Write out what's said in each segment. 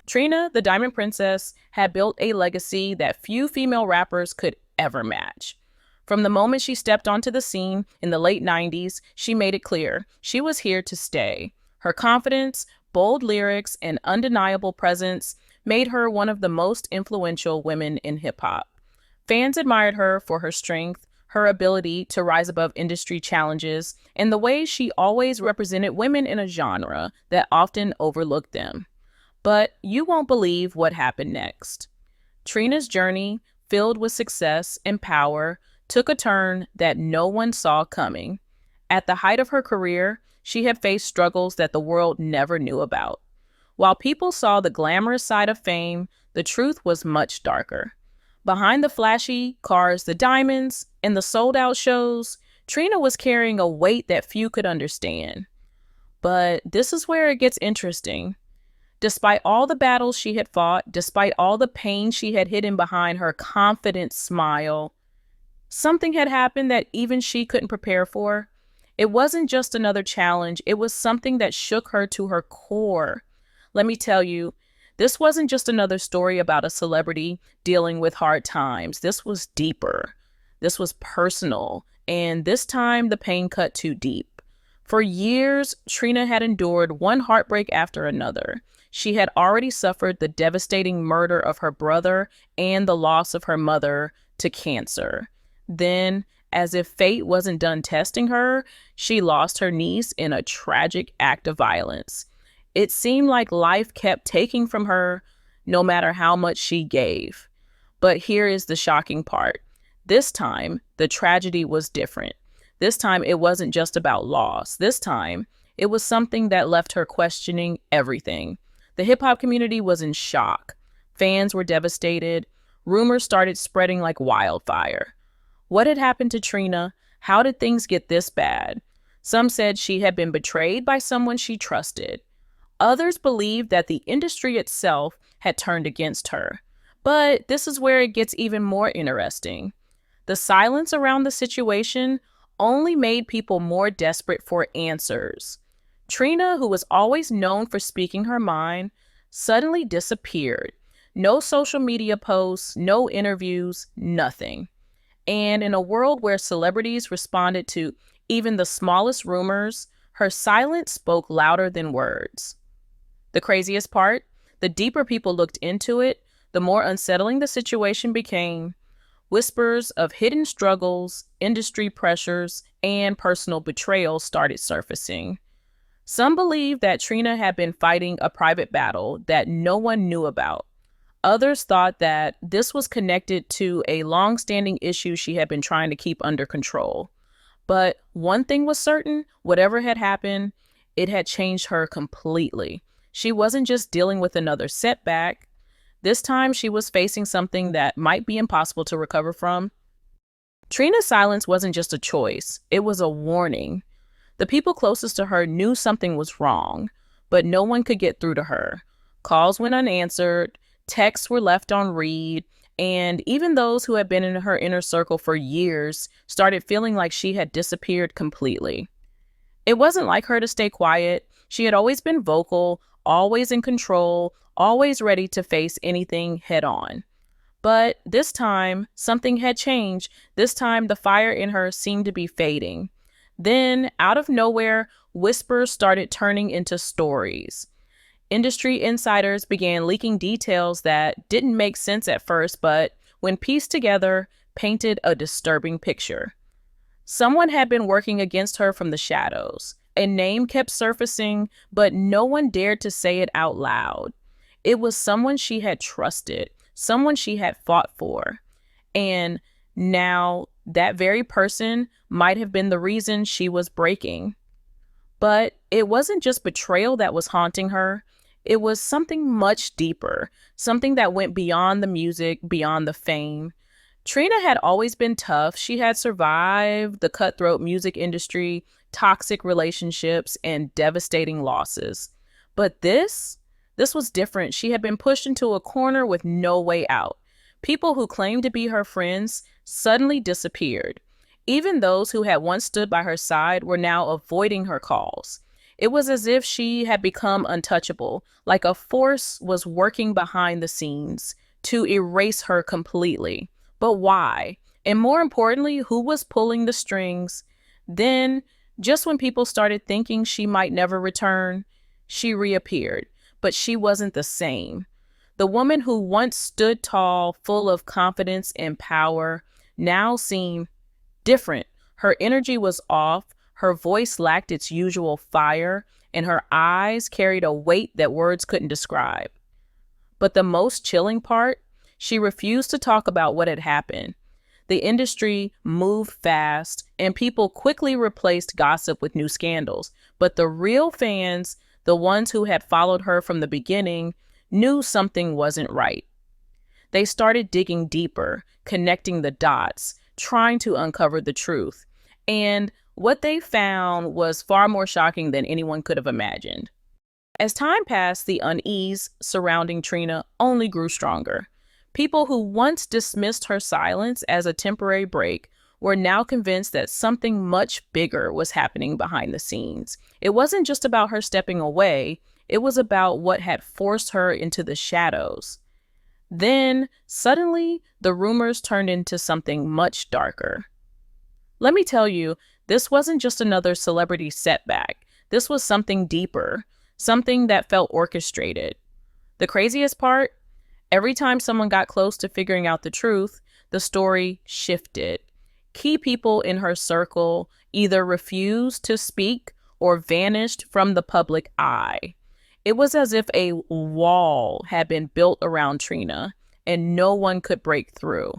Trina, the Diamond Princess, had built a legacy that few female rappers could ever match. From the moment she stepped onto the scene in the late 90s, she made it clear she was here to stay. Her confidence, bold lyrics, and undeniable presence made her one of the most influential women in hip hop. Fans admired her for her strength, her ability to rise above industry challenges, and the way she always represented women in a genre that often overlooked them. But you won't believe what happened next. Trina's journey, filled with success and power, took a turn that no one saw coming. At the height of her career, she had faced struggles that the world never knew about. While people saw the glamorous side of fame, the truth was much darker. Behind the flashy cars, the diamonds, and the sold-out shows, Trina was carrying a weight that few could understand. But this is where it gets interesting. Despite all the battles she had fought, despite all the pain she had hidden behind her confident smile, something had happened that even she couldn't prepare for. It wasn't just another challenge, it was something that shook her to her core. Let me tell you, this wasn't just another story about a celebrity dealing with hard times. This was deeper. This was personal. And this time, the pain cut too deep. For years, Trina had endured one heartbreak after another. She had already suffered the devastating murder of her brother and the loss of her mother to cancer. Then, as if fate wasn't done testing her, she lost her niece in a tragic act of violence. It seemed like life kept taking from her, no matter how much she gave. But here is the shocking part. This time, the tragedy was different. This time, it wasn't just about loss. This time, it was something that left her questioning everything. The hip-hop community was in shock. Fans were devastated. Rumors started spreading like wildfire. What had happened to Trina? How did things get this bad? Some said she had been betrayed by someone she trusted. Others believed that the industry itself had turned against her. But this is where it gets even more interesting. The silence around the situation only made people more desperate for answers. Trina, who was always known for speaking her mind, suddenly disappeared. No social media posts, no interviews, nothing. And in a world where celebrities responded to even the smallest rumors, her silence spoke louder than words. The craziest part, the deeper people looked into it, the more unsettling the situation became. Whispers of hidden struggles, industry pressures, and personal betrayal started surfacing. Some believed that Trina had been fighting a private battle that no one knew about. Others thought that this was connected to a long-standing issue she had been trying to keep under control. But one thing was certain, whatever had happened, it had changed her completely. She wasn't just dealing with another setback. This time she was facing something that might be impossible to recover from. Trina's silence wasn't just a choice, it was a warning. The people closest to her knew something was wrong, but no one could get through to her. Calls went unanswered, texts were left on read, and even those who had been in her inner circle for years started feeling like she had disappeared completely. It wasn't like her to stay quiet. She had always been vocal, always in control, always ready to face anything head on. But this time, something had changed. This time, the fire in her seemed to be fading. Then, out of nowhere, whispers started turning into stories. Industry insiders began leaking details that didn't make sense at first, but when pieced together, painted a disturbing picture. Someone had been working against her from the shadows. A name kept surfacing, but no one dared to say it out loud. It was someone she had trusted, someone she had fought for. And now that very person might have been the reason she was breaking. But it wasn't just betrayal that was haunting her. It was something much deeper, something that went beyond the music, beyond the fame. Trina had always been tough. She had survived the cutthroat music industry, toxic relationships, and devastating losses. But this was different. She had been pushed into a corner with no way out. People who claimed to be her friends suddenly disappeared. Even those who had once stood by her side were now avoiding her calls. It was as if she had become untouchable, like a force was working behind the scenes to erase her completely. But why? And more importantly, who was pulling the strings? Then, just when people started thinking she might never return, she reappeared. But she wasn't the same. The woman who once stood tall, full of confidence and power, now seemed different. Her energy was off, her voice lacked its usual fire, and her eyes carried a weight that words couldn't describe. But the most chilling part, she refused to talk about what had happened. The industry moved fast, and people quickly replaced gossip with new scandals. But the real fans, the ones who had followed her from the beginning, knew something wasn't right. They started digging deeper, connecting the dots, trying to uncover the truth. And what they found was far more shocking than anyone could have imagined. As time passed, the unease surrounding Trina only grew stronger. People who once dismissed her silence as a temporary break were now convinced that something much bigger was happening behind the scenes. It wasn't just about her stepping away, it was about what had forced her into the shadows. Then, suddenly, the rumors turned into something much darker. Let me tell you, this wasn't just another celebrity setback. This was something deeper, something that felt orchestrated. The craziest part? Every time someone got close to figuring out the truth, the story shifted. Key people in her circle either refused to speak or vanished from the public eye. It was as if a wall had been built around Trina, and no one could break through.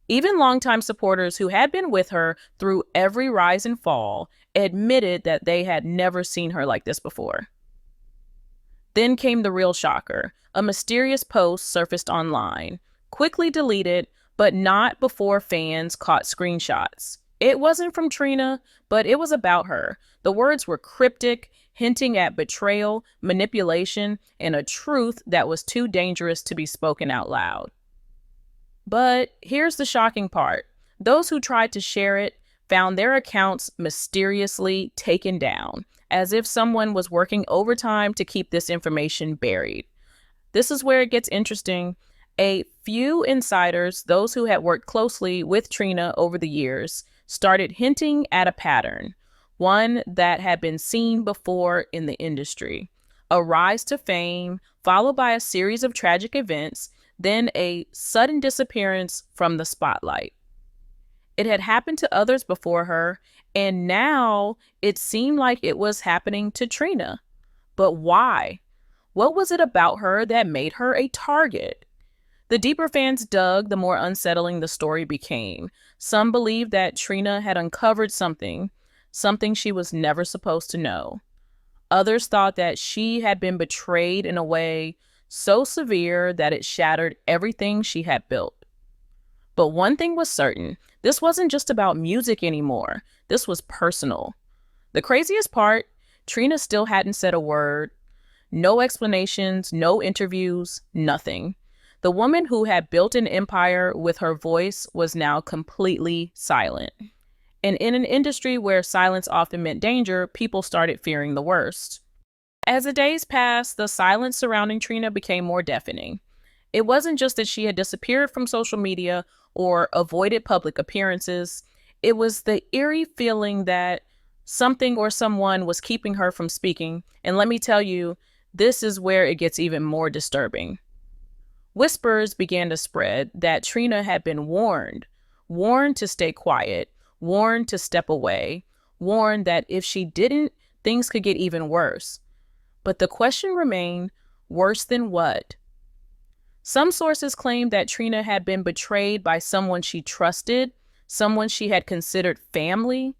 Even longtime supporters who had been with her through every rise and fall admitted that they had never seen her like this before. Then came the real shocker. A mysterious post surfaced online, quickly deleted, but not before fans caught screenshots. It wasn't from Trina, but it was about her. The words were cryptic, hinting at betrayal, manipulation, and a truth that was too dangerous to be spoken out loud. But here's the shocking part. Those who tried to share it found their accounts mysteriously taken down, as if someone was working overtime to keep this information buried. This is where it gets interesting. A few insiders, those who had worked closely with Trina over the years, started hinting at a pattern, one that had been seen before in the industry. A rise to fame, followed by a series of tragic events, then a sudden disappearance from the spotlight. It had happened to others before her, and now it seemed like it was happening to Trina. But why? What was it about her that made her a target? The deeper fans dug, the more unsettling the story became. Some believed that Trina had uncovered something she was never supposed to know. Others thought that she had been betrayed in a way so severe that it shattered everything she had built. But one thing was certain, this wasn't just about music anymore. This was personal. The craziest part, Trina still hadn't said a word. No explanations, no interviews, nothing. The woman who had built an empire with her voice was now completely silent. And in an industry where silence often meant danger, people started fearing the worst. As the days passed, the silence surrounding Trina became more deafening. It wasn't just that she had disappeared from social media or avoided public appearances. It was the eerie feeling that something or someone was keeping her from speaking. And let me tell you, this is where it gets even more disturbing. Whispers began to spread that Trina had been warned to stay quiet, warned to step away, warned that if she didn't, things could get even worse. But the question remained, worse than what? Some sources claimed that Trina had been betrayed by someone she trusted, someone she had considered family.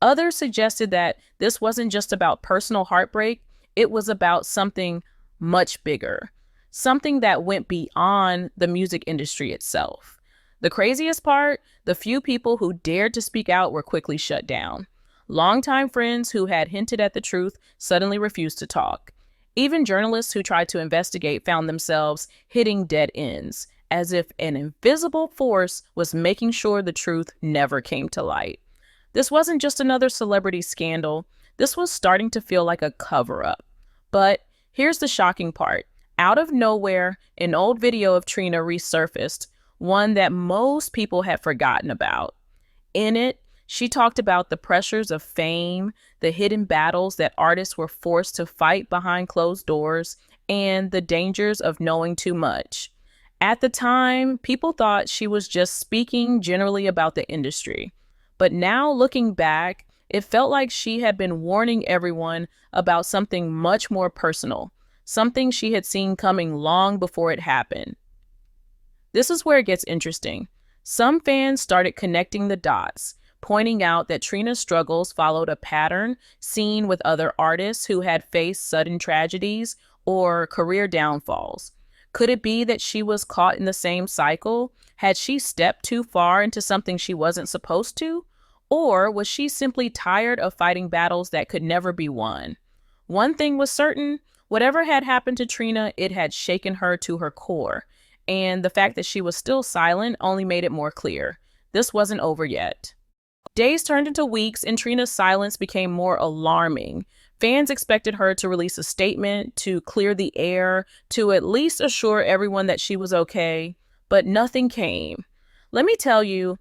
Others suggested that this wasn't just about personal heartbreak, it was about something much bigger, something that went beyond the music industry itself. The craziest part, the few people who dared to speak out were quickly shut down. Longtime friends who had hinted at the truth suddenly refused to talk. Even journalists who tried to investigate found themselves hitting dead ends, as if an invisible force was making sure the truth never came to light. This wasn't just another celebrity scandal. This was starting to feel like a cover-up. But here's the shocking part. Out of nowhere, an old video of Trina resurfaced, one that most people had forgotten about. In it, she talked about the pressures of fame, the hidden battles that artists were forced to fight behind closed doors, and the dangers of knowing too much. At the time, people thought she was just speaking generally about the industry. But now, looking back, it felt like she had been warning everyone about something much more personal, something she had seen coming long before it happened. This is where it gets interesting. Some fans started connecting the dots, pointing out that Trina's struggles followed a pattern seen with other artists who had faced sudden tragedies or career downfalls. Could it be that she was caught in the same cycle? Had she stepped too far into something she wasn't supposed to? Or was she simply tired of fighting battles that could never be won? One thing was certain, whatever had happened to Trina, it had shaken her to her core. And the fact that she was still silent only made it more clear. This wasn't over yet. Days turned into weeks, and Trina's silence became more alarming. Fans expected her to release a statement, to clear the air, to at least assure everyone that she was okay, but nothing came. Let me tell you,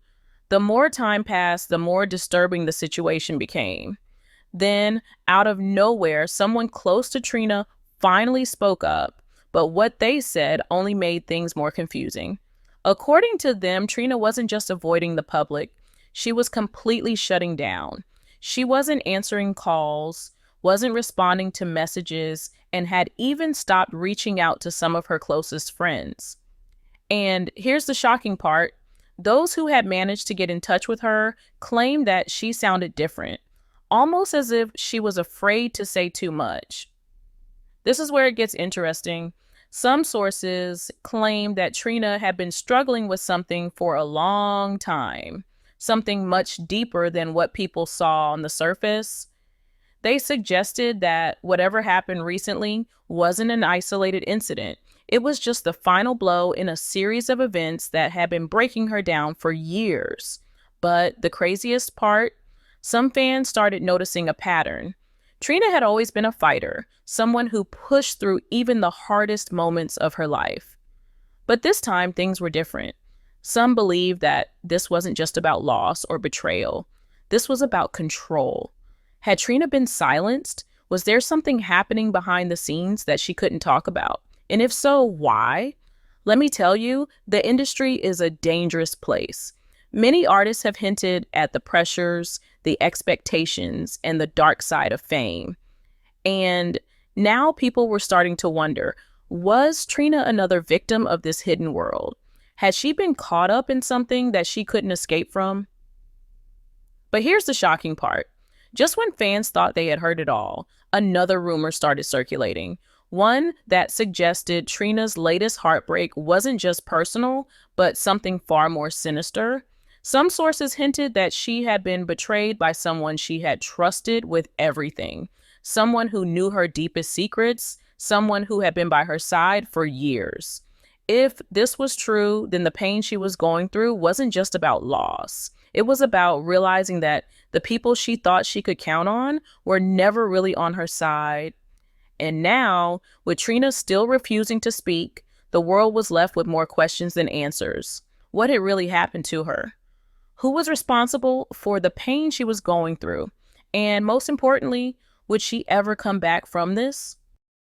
the more time passed, the more disturbing the situation became. Then, out of nowhere, someone close to Trina finally spoke up, but what they said only made things more confusing. According to them, Trina wasn't just avoiding the public, she was completely shutting down. She wasn't answering calls, wasn't responding to messages, and had even stopped reaching out to some of her closest friends. And here's the shocking part. Those who had managed to get in touch with her claimed that she sounded different, almost as if she was afraid to say too much. This is where it gets interesting. Some sources claim that Trina had been struggling with something for a long time, something much deeper than what people saw on the surface. They suggested that whatever happened recently wasn't an isolated incident. It was just the final blow in a series of events that had been breaking her down for years. But the craziest part, some fans started noticing a pattern. Trina had always been a fighter, someone who pushed through even the hardest moments of her life. But this time, things were different. Some believed that this wasn't just about loss or betrayal. This was about control. Had Trina been silenced? Was there something happening behind the scenes that she couldn't talk about? And if so, why? Let me tell you, the industry is a dangerous place. Many artists have hinted at the pressures, the expectations, and the dark side of fame. And now people were starting to wonder, was Trina another victim of this hidden world? Had she been caught up in something that she couldn't escape from? But here's the shocking part. Just when fans thought they had heard it all, another rumor started circulating. One that suggested Trina's latest heartbreak wasn't just personal, but something far more sinister. Some sources hinted that she had been betrayed by someone she had trusted with everything, someone who knew her deepest secrets, someone who had been by her side for years. If this was true, then the pain she was going through wasn't just about loss. It was about realizing that the people she thought she could count on were never really on her side. And now, with Trina still refusing to speak, the world was left with more questions than answers. What had really happened to her? Who was responsible for the pain she was going through? And most importantly, would she ever come back from this?